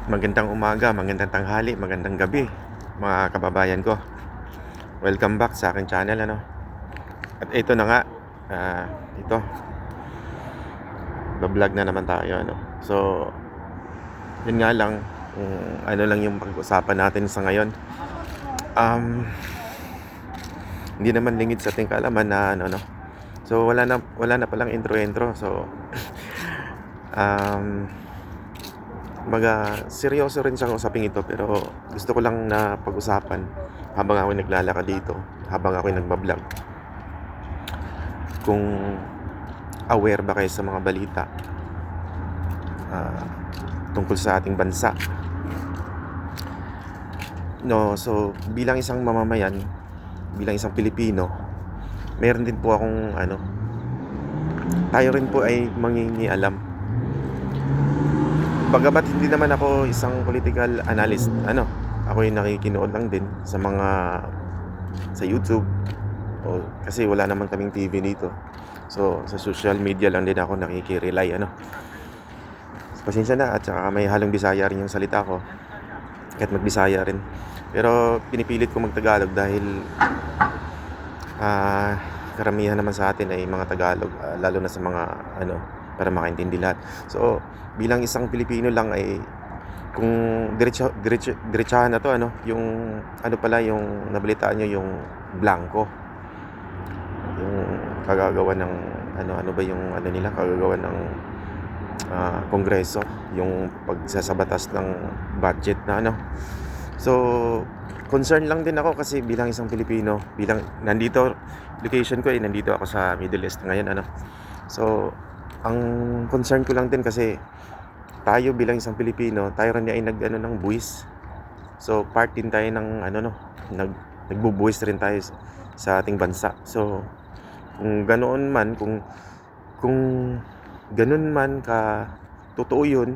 Magandang umaga, magandang tanghali, magandang gabi mga kababayan ko. Welcome back sa aking channel At ito na nga, ito, vlog na naman tayo So, yun nga lang, kung ano lang yung pag-usapan natin sa ngayon. Hindi naman lingid sa ating kaalaman na So, wala na palang intro. So, seryoso rin siyang usaping ito, pero gusto ko lang na pag-usapan habang ako naglalakad dito, habang ako nagbablog. Kung aware ba kayo sa mga balita tungkol sa ating bansa. So bilang isang mamamayan, bilang isang Pilipino, meron din po akong tayo rin po ay mangingialam. Bagamat hindi naman ako isang political analyst, ako yung nakikinood lang din sa YouTube, kasi wala naman kaming TV dito. So sa social media lang din ako nakikirely Pasensya na, at saka may halong Bisaya rin yung salita ko, kahit magbisaya rin. Pero pinipilit ko magtagalog dahil karamihan naman sa atin ay mga Tagalog, lalo na sa mga para makaintindi lahat. So bilang isang Pilipino lang ay kung diretsahan na to, yung yung nabalitaan nyo, yung blanco, yung kagagawa ng ano ba yung nila, kagagawa ng Kongreso, yung pagsasabatas ng budget na So concern lang din ako kasi bilang isang Pilipino, bilang location ko nandito ako sa Middle East ngayon So ang concern ko lang din kasi tayo bilang isang Pilipino, tayo rin ay ng buwis. So part din tayo ng nagbubuwis rin tayo sa ating bansa. So kung ganoon man, kung ganun man ka totoo yun,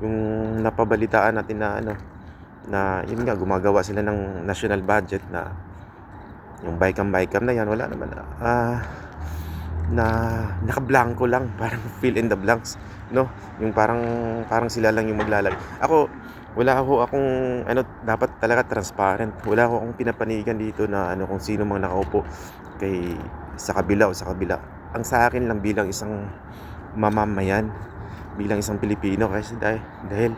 yung napabalitaan natin na yun nga, gumagawa sila ng national budget na yung BICAM na yan, wala naman na nakablanko lang, parang fill in the blanks, yung parang sila lang yung maglalagay. Wala akong dapat talaga transparent. Wala akong pinapanigan dito na kung sino mang nakaupo sa kabila o sa kabila. Ang sa akin lang bilang isang mamamayan, bilang isang Pilipino, kasi dahil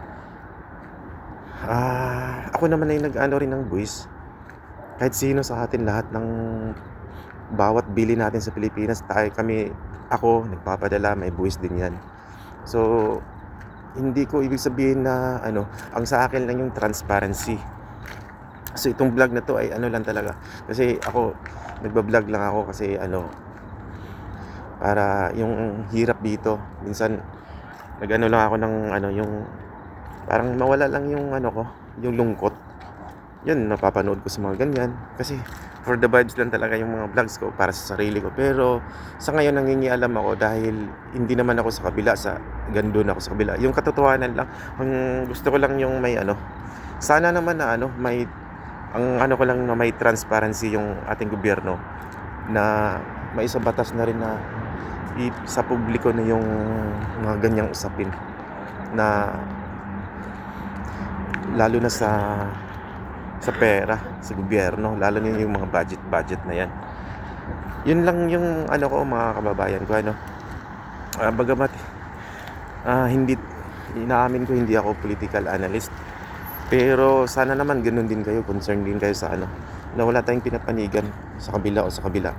ako naman ay rin ng buwis. Kahit sino sa atin, lahat ng bawat bili natin sa Pilipinas, ako nagpapadala, may buwis din yan. So hindi ko ibig sabihin na ang sa akin lang yung transparency. So itong vlog na to ay lang talaga, kasi ako nagba-vlog lang ako kasi para yung hirap dito, minsan lang ako ng yung parang mawala lang yung yung lungkot. Yun, napapanood ko sa mga ganyan kasi for the vibes lang talaga yung mga vlogs ko, para sa sarili ko. Pero sa ngayon nangingialam ako dahil hindi naman ako sa kabila, gandun ako sa kabila. Yung katotohanan lang, ang gusto ko lang yung may sana naman na may ko lang na may transparency yung ating gobyerno, na may isang batas na rin na sa publiko na yung mga ganyang usapin, na lalo na sa pera, sa gobyerno, lalo na yung mga budget na yan. Yun lang yung ko, mga kababayan ko, bagamat hindi inaamin ko, hindi ako political analyst, pero sana naman ganun din kayo, concerned din kayo sa na wala tayong pinapanigan sa kabila o sa kabila,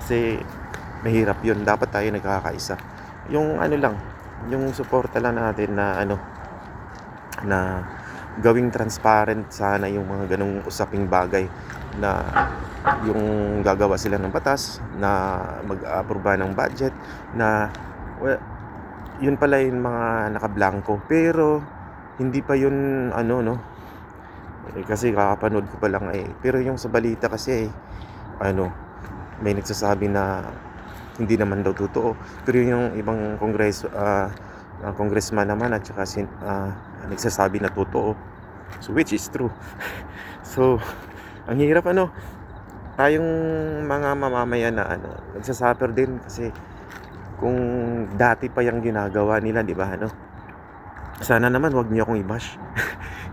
kasi mahirap yun. Dapat tayo nagkakaisa, yung lang, yung suporta lang natin na na gawing transparent sana yung mga ganung usaping bagay, na yung gagawa sila ng batas na mag-aproba ng budget na yun pala yung mga nakablanko, pero hindi pa yun kasi kakapanood ko pa lang pero yung sa balita kasi may nagsasabi na hindi naman daw totoo, pero yung ibang congressman naman at saka nagsasabi na totoo, so which is true. So ang hirap tayong mga mamamayan na nagsasuffer din, kasi kung dati pa yung ginagawa nila, di ba Sana naman 'wag niyo akong i-bash.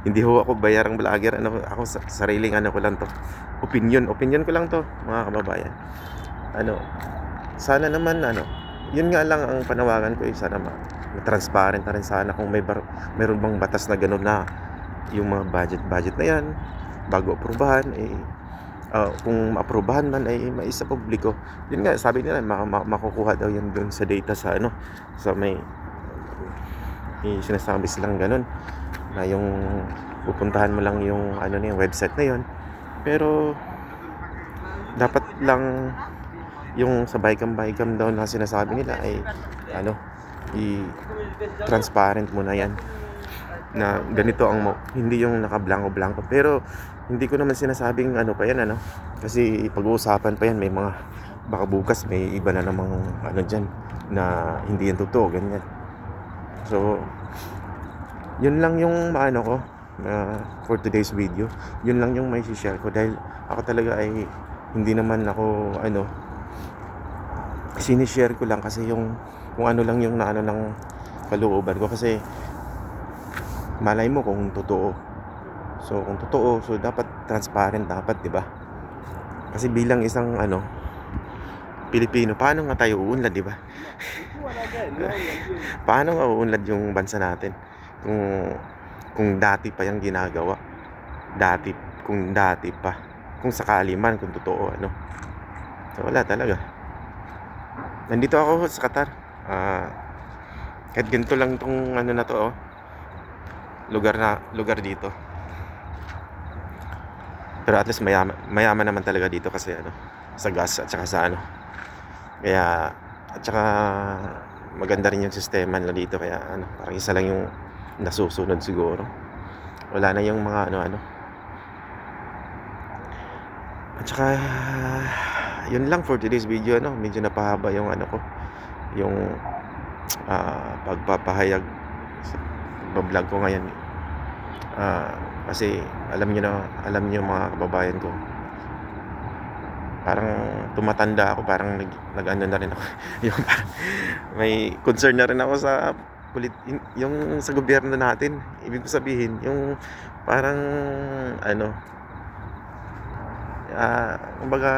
Hindi ho ako bayarang vlogger, ano ako sa sariling ano ko lang 'to, opinyon ko lang 'to, mga kababayan. Ano, sana naman ano, 'yun nga lang ang panawagan ko, sana ma-transparent na rin sana kung meron bang batas na gano'n na yung mga budget na 'yan bago aprubahan, kung maaprubahan man ay maisapubliko. 'Yun nga, sabi nila makukuha daw 'yan do'n sa data sa ano, sa may sinasabi silang gano'n na yung pupuntahan mo lang yung ano na yung website na 'yon. Pero dapat lang yung sa Bicam daw na sinasabi nila ay ano, i-transparent mo na 'yan na ganito ang hindi yung naka-blanko-blanko. Pero hindi ko naman sinasabing ano pa 'yan ano, kasi pag-uusapan pa 'yan, may mga baka bukas may iba na namang ano diyan na hindi yan totoo, ganyan. So, yun lang yung maano ko for today's video. Yun lang yung may share ko, dahil ako talaga ay hindi naman ako ano, sinishare ko lang kasi yung kung ano lang yung naano ng kalooban ko, kasi malay mo kung totoo. So kung totoo, so dapat transparent dapat, 'di ba? Kasi bilang isang ano, Pilipino, paano nga tayo uunlad, 'di ba? Paano nga uunlad yung bansa natin kung dati pa yang ginagawa? Kung dati pa. Kung sakali man, kung totoo ano. So wala talaga. Nandito ako sa Qatar. Kahit ganito lang tong ano na to, lugar dito. Pero at least mayaman naman talaga dito kasi ano, sa gas at saka sa ano. Kaya at saka maganda rin yung sistema nila dito, kaya ano, parang isa lang yung nasusunod siguro. Wala na yung mga ano-ano. At saka yun lang for today's video, ano, medyo napahaba yung ano ko, yung pagpapahayag sa vlog ko ngayon. Kasi alam niyo mga kababayan ko, parang tumatanda ako, parang nag-ano na rin ako. Yung parang may concern na rin ako sa yung sa gobyerno natin. Ibig ko sabihin, yung parang ano, kumbaga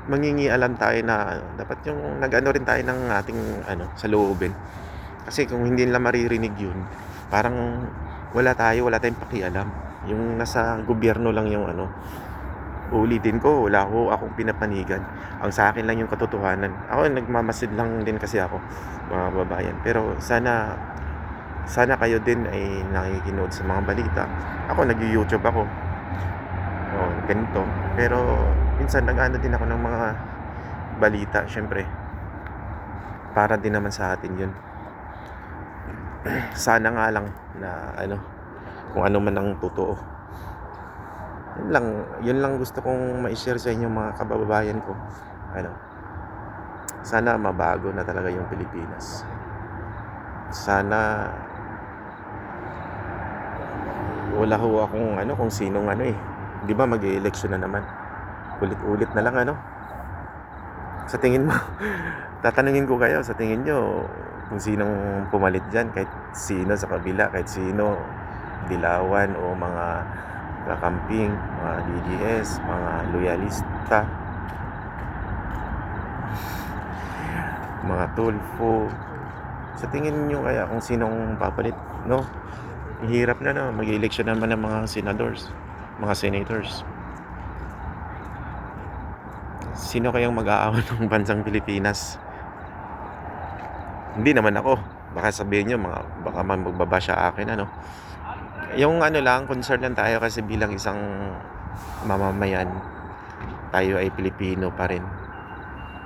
mangingialam tayo na dapat yung nag-ano rin tayo ng ating ano, sa loobin. Kasi kung hindi nila maririnig yun, parang wala tayong pakialam. Yung nasa gobyerno lang yung ano. Ulitin ko, wala akong pinapanigan. Ang sa akin lang yung katotohanan. Ako, nagmamasid lang din kasi ako, mga babayan. Pero sana kayo din ay nakikinood sa mga balita. Ako, nag-YouTube ako. Ganito. Pero minsan nag-ano din ako ng mga balita, syempre. Para din naman sa atin yun. Sana nga lang na ano, kung ano man ang totoo. Yun lang gusto kong ma-share sa inyo, mga kababayan ko. Ano, sana mabago na talaga yung Pilipinas. Sana wala ho akong ano, kung sinong ano 'di ba mag-e-election na naman. Ulit-ulit na lang ano. Sa tingin mo, tatanungin ko kayo, sa tingin nyo kung sinong pumalit dyan, kahit sino sa kabila, kahit sino, dilawan o mga kakamping, mga DDS, mga loyalista, mga tulfo, sa tingin nyo kaya kung sinong papalit, no? Hirap na, no? Mag-election naman ng mga mga senators. Sino kayang mag-aawal ng bansang Pilipinas? Hindi naman ako. Baka sabihin nyo, baka man magbaba siya akin, ano? Yung ano lang, concern lang tayo kasi bilang isang mamamayan, tayo ay Pilipino pa rin.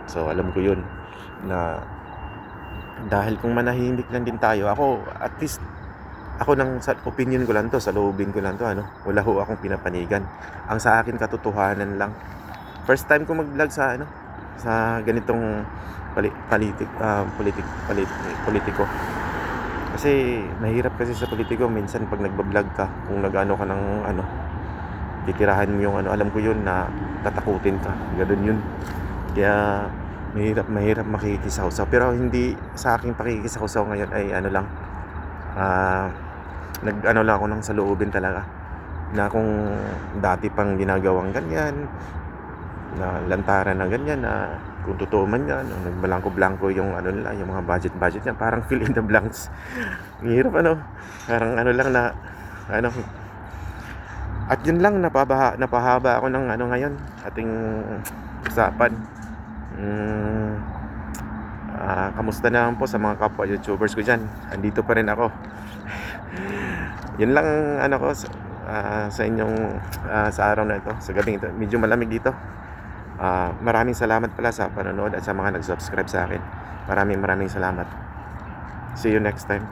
So alam ko yun, na dahil kung manahimik lang din tayo, at least ako sa opinion ko lang to, sa loobin ko lang to, ano, wala ho akong pinapanigan. Ang sa akin katotohanan lang. First time ko mag-vlog sa ano, sa ganitong politiko. Kasi mahirap kasi sa politiko, minsan pag nagba-vlog ka, kung nag-ano ka ng ano, titirahan mo yung ano, alam ko yun na tatakutin ka, ganoon yun. Kaya mahirap makikisaw-saw. Pero hindi sa aking pakikisaw-saw ngayon ay ano lang, nag-ano lang ako ng saloobin talaga, na kung dati pang ginagawang ganyan, na lantaran na ganyan, na kung totoo man yan, nagbalangko-blanko yung ano nila, yung mga budget niya, parang fill in the blanks. Ang hirap ano, parang ano lang na, ano, at yun lang, napahaba ako ng ano ngayon, ating usapan. Hmm, kamusta naman po sa mga kapwa YouTubers ko dyan? Andito pa rin ako. Yun lang ano ko sa inyong sa araw na ito, sa gabing ito. Medyo malamig dito. Maraming salamat pala sa panonood at sa mga nag-subscribe sa akin. Maraming salamat. See you next time.